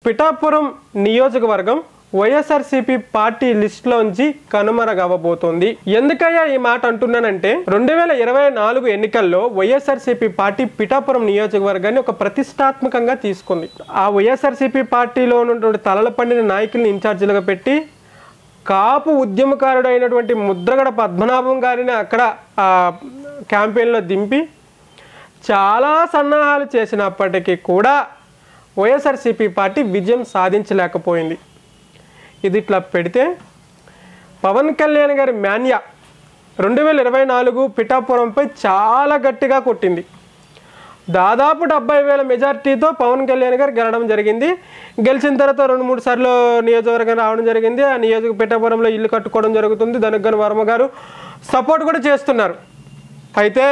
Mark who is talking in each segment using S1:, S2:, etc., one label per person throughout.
S1: పిఠాపురం నియోజకవర్గం వైఎస్ఆర్సీపీ పార్టీ లిస్టులోంచి కనుమరుగవబోతోంది. ఎందుకయ్యా ఈ మాట అంటున్నానంటే 2024 ఎన్నికల్లో వైఎస్ఆర్సీపీ పార్టీ పిఠాపురం నియోజకవర్గాన్ని ఒక ప్రతిష్టాత్మకంగా తీసుకుంది. ఆ వైఎస్ఆర్సీపీ పార్టీలో ఉన్నటువంటి తలల పండిన నాయకుల్ని ఇన్ఛార్జీలుగా పెట్టి కాపు ఉద్యమకారుడు అయినటువంటి ముద్రగడ పద్మనాభం గారిని అక్కడ క్యాంపెయిన్లో దింపి చాలా సన్నాహాలు చేసినప్పటికీ కూడా వైఎస్ఆర్సీపీ పార్టీ విజయం సాధించలేకపోయింది. ఇది ఇట్లా పెడితే పవన్ కళ్యాణ్ గారి మాన్యా 2024 పిఠాపురంపై చాలా గట్టిగా కొట్టింది. దాదాపు 70,000 మెజార్టీతో పవన్ కళ్యాణ్ గారు గెలవడం జరిగింది. గెలిచిన తర్వాత 2-3 సార్లు నియోజకవర్గం రావడం జరిగింది. ఆ పిఠాపురంలో ఇల్లు కట్టుకోవడం జరుగుతుంది. దానికి గాను వర్మ గారు సపోర్ట్ కూడా చేస్తున్నారు. అయితే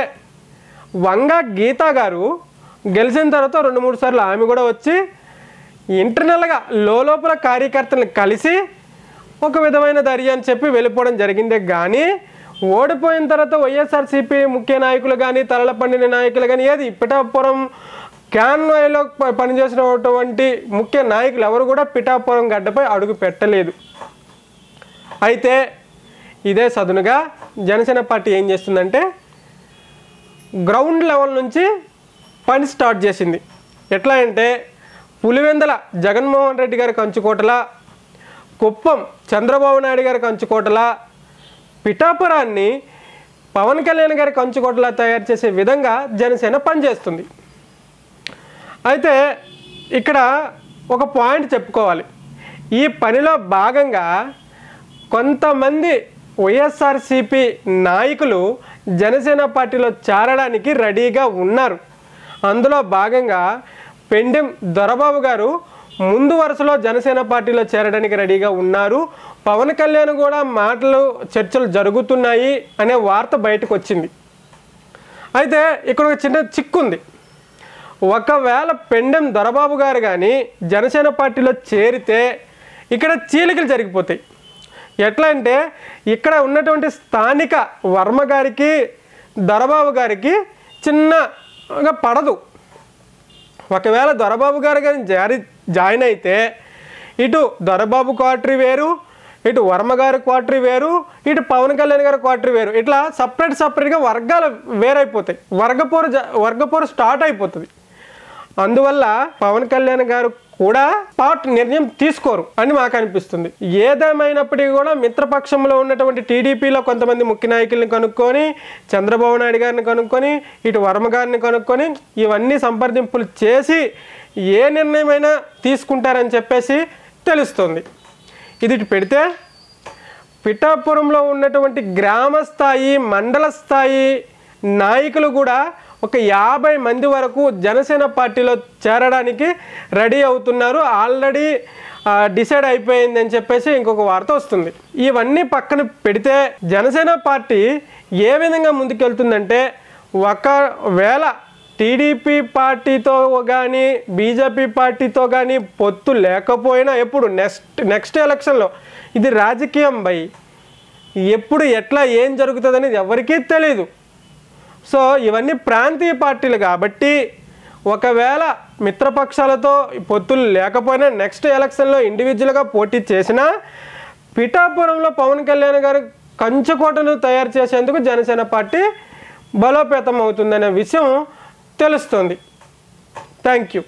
S1: వంగ గీతా గారు గెలిచిన తర్వాత 2-3 సార్లు ఆమె కూడా వచ్చి ఇంటర్నల్గా లోపల కార్యకర్తలను కలిసి ఒక విధమైన ధైర్యం అని చెప్పి వెళ్ళిపోవడం జరిగిందే కానీ ఓడిపోయిన తర్వాత వైఎస్ఆర్సీపీ ముఖ్య నాయకులు కానీ తలల పండిన నాయకులు కానీ ఏది పిఠాపురం క్యాన్వాయ్లో పనిచేసినటువంటి ముఖ్య నాయకులు ఎవరు కూడా పిఠాపురం గడ్డపై అడుగు పెట్టలేదు. అయితే ఇదే సదునుగా జనసేన పార్టీ ఏం చేస్తుందంటే గ్రౌండ్ లెవెల్ నుంచి పని స్టార్ట్ చేసింది. ఎట్లా అంటే పులివెందల జగన్మోహన్ రెడ్డి గారి కంచుకోటల, కుప్పం చంద్రబాబు నాయుడు గారి కంచుకోటల, పిఠాపురాన్ని పవన్ కళ్యాణ్ గారి కంచుకోటలా తయారు చేసే విధంగా జనసేన పనిచేస్తుంది. అయితే ఇక్కడ ఒక పాయింట్ చెప్పుకోవాలి. ఈ పనిలో భాగంగా కొంతమంది వైఎస్ఆర్సీపీ నాయకులు జనసేన పార్టీలో చేరడానికి రెడీగా ఉన్నారు. అందులో భాగంగా పెండెం దొరబాబు గారు ముందు వరుసలో జనసేన పార్టీలో చేరడానికి రెడీగా ఉన్నారు. పవన్ కళ్యాణ్ కూడా చర్చలు జరుగుతున్నాయి అనే వార్త బయటకు వచ్చింది. అయితే ఇక్కడ ఒక చిన్న చిక్కుంది. ఒకవేళ పెండెం దొరబాబు గారు కానీ జనసేన పార్టీలో చేరితే ఇక్కడ చీలికలు జరిగిపోతాయి. ఎట్లా అంటే ఇక్కడ ఉన్నటువంటి స్థానిక వర్మ గారికి దొరబాబు గారికి చిన్నగా పడదు. ఒకవేళ దొరబాబు గారు కానీ జాయిన్ అయితే ఇటు దొరబాబు క్వార్టరీ వేరు, ఇటు వర్మ గారి క్వార్టరీ వేరు, ఇటు పవన్ కళ్యాణ్ గారి క్వార్టరీ వేరు. ఇట్లా సపరేట్గా వర్గాలు వేరైపోతాయి. వర్గపోరు స్టార్ట్ అయిపోతుంది. అందువల్ల పవన్ కళ్యాణ్ గారు కూడా నిర్ణయం తీసుకోరు అని మాకు అనిపిస్తుంది. ఏదేమైనప్పటికీ కూడా మిత్రపక్షంలో ఉన్నటువంటి టీడీపీలో కొంతమంది ముఖ్య నాయకుల్ని కనుక్కొని, చంద్రబాబు నాయుడు గారిని కనుక్కొని, ఇటు వర్మ గారిని కనుక్కొని ఇవన్నీ సంప్రదింపులు చేసి ఏ నిర్ణయమైనా తీసుకుంటారని చెప్పేసి తెలుస్తుంది. ఇది పెడితే పిఠాపురంలో ఉన్నటువంటి గ్రామ స్థాయి, మండల స్థాయి నాయకులు కూడా ఒక 50 మంది వరకు జనసేన పార్టీలో చేరడానికి రెడీ అవుతున్నారు. ఆల్రెడీ డిసైడ్ అయిపోయింది అని చెప్పేసి ఇంకొక వార్త వస్తుంది. ఇవన్నీ పక్కన పెడితే జనసేన పార్టీ ఏ విధంగా ముందుకెళ్తుందంటే ఒకవేళ టీడీపీ పార్టీతో కానీ బీజేపీ పార్టీతో కానీ పొత్తు లేకపోయినా ఎప్పుడు నెక్స్ట్ ఎలక్షన్లో ఇది రాజకీయం బై ఎప్పుడు ఎట్లా ఏం జరుగుతుంది అనేది ఎవరికీ తెలీదు. సో ఇవన్నీ ప్రాంతీయ పార్టీలు కాబట్టి ఒకవేళ మిత్రపక్షాలతో పొత్తులు లేకపోయినా నెక్స్ట్ ఎలక్షన్లో ఇండివిజువల్గా పోటీ చేసినా పిఠాపురంలో పవన్ కళ్యాణ్ గారు కంచుకోటను తయారు చేసేందుకు జనసేన పార్టీ బలోపేతం అవుతుందనే విషయం తెలుస్తుంది. Thank you.